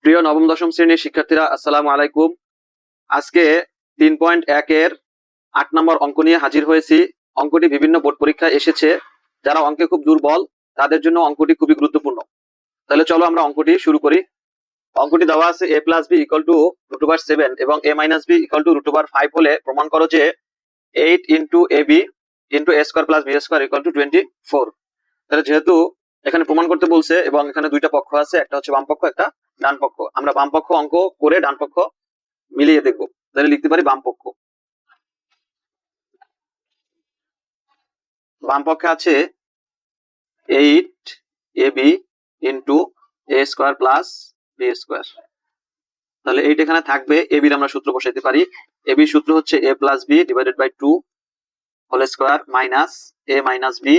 প্রিয় নবম দশম শ্রেণীর শিক্ষার্থীরা, আসসালামু আলাইকুম। আজকে 3.1 এর 8 নম্বর অঙ্ক নিয়ে হাজির হয়েছি। অঙ্কটি বিভিন্ন বোর্ড পরীক্ষায় এসেছে। যারা অঙ্কে খুব দুর্বল তাদের জন্য অঙ্কটি খুবই গুরুত্বপূর্ণ। তাহলে চলো আমরা অঙ্কটি শুরু করি। অঙ্কটি দেওয়া আছে a plus B equal to √7 এবং a minus B equal to √5 হলে প্রমাণ করো যে 8 into A B into a square plus B square equal to 24। তাহলে যেহেতু এখানে প্রমাণ করতে বলছে এবং এখানে দুইটা পক্ষ আছে, একটা হচ্ছে বাম পক্ষ, একটা ডান পক্ষ, আমরা বাম পক্ষ অঙ্ক করে ডান পক্ষ মিলিয়ে দেখবো। তাহলে লিখতে পারি বাম পক্ষ। বাম পক্ষে আছে 8 এ বি ইন্টু এ স্কোয়ার প্লাস বি স্কোয়ার। তাহলে এইটা এখানে থাকবে। এ বির আমরা সূত্র বসাইতে পারি। এ বির সূত্র হচ্ছে a plus B divided by 2 whole square minus a minus B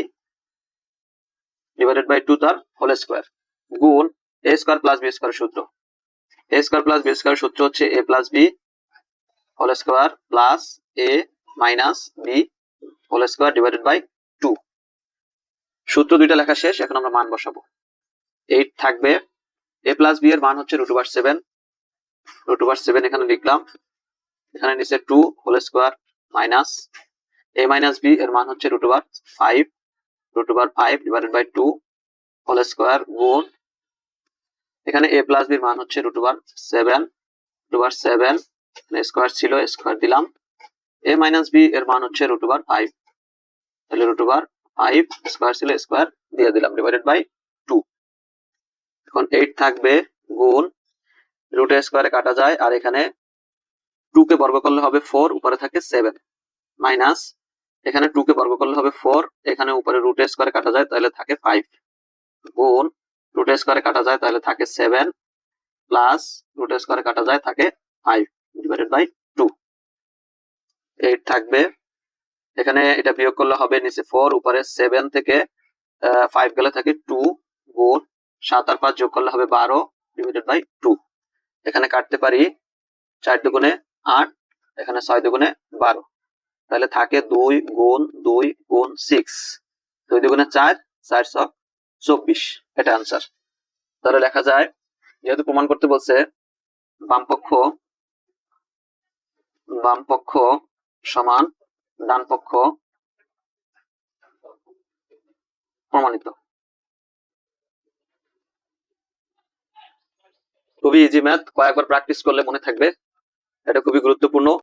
divided by 2 তার হোল স্কোয়ার গুণ a square plus B square সূত্র। a square plus B square সূত্র হচ্ছে a plus B whole square plus a minus B whole square divided by 2। সূত্র দুইটা লেখা শেষ, এখন আমরা মান বসাবো। 8 থাকবে, a প্লাস বি এর মান হচ্ছে √7, √7 এখানে লিখলাম। এখানে নিচে 2 whole square minus a minus B এর মান হচ্ছে √5, √5 ডিভাইডেড বাই 2 হোল স্কোয়ার গুণ এখানে a প্লাস বি এর মান হচ্ছে √7, √7 স্কোয়ার ছিল স্কোয়ার দিলাম। a মাইনাস বি এর মান হচ্ছে √5, তাহলে √5 স্কোয়ার ছিল স্কোয়ার দিয়ে দিলাম ডিভাইডেড বাই 2। এখন 8 থাকবে গুণ রুট স্কোয়ারে কাটা যায়, আর এখানে 2 কে বর্গ করলে হবে 4, উপরে থাকে 7 মাইনাস এখানে 2 কে বর্গ করলে হবে 4, এখানে উপরে রুট স্কোয়ারে কাটা যায় তাহলে থাকে 5 গুণ রুট স্কোয়ারে কাটা যায় তাহলে থাকে 7 প্লাস রুট স্কোয়ারে কাটা যায় থাকে 5 ডিভাইডেড বাই 2। 8 থাকবে, এখানে এটা বিয়োগ করলে হবে নিচে 4, উপরে 7 থেকে 5 গেলে থাকে 2 গুণ 7 আর 5 যোগ করলে হবে 12 ডিভাইডেড বাই 2। এখানে কাটতে পারি 4 দুগুণে 8, এখানে 6 দুগুণে 12, তাহলে থাকে 2 গুণ 2 গুণ 6, 2 দুগুণে 4, 4 ছক 24, এটা आंसर। তাহলে লেখা যায়, যেহেতু প্রমাণ করতে বলছে বাম পক্ষ সমান ডান পক্ষ প্রমাণিত। খুবই ইজি ম্যাথ, কয়েকবার প্র্যাকটিস করলে মনে থাকবে। এটা খুবই গুরুত্বপূর্ণ।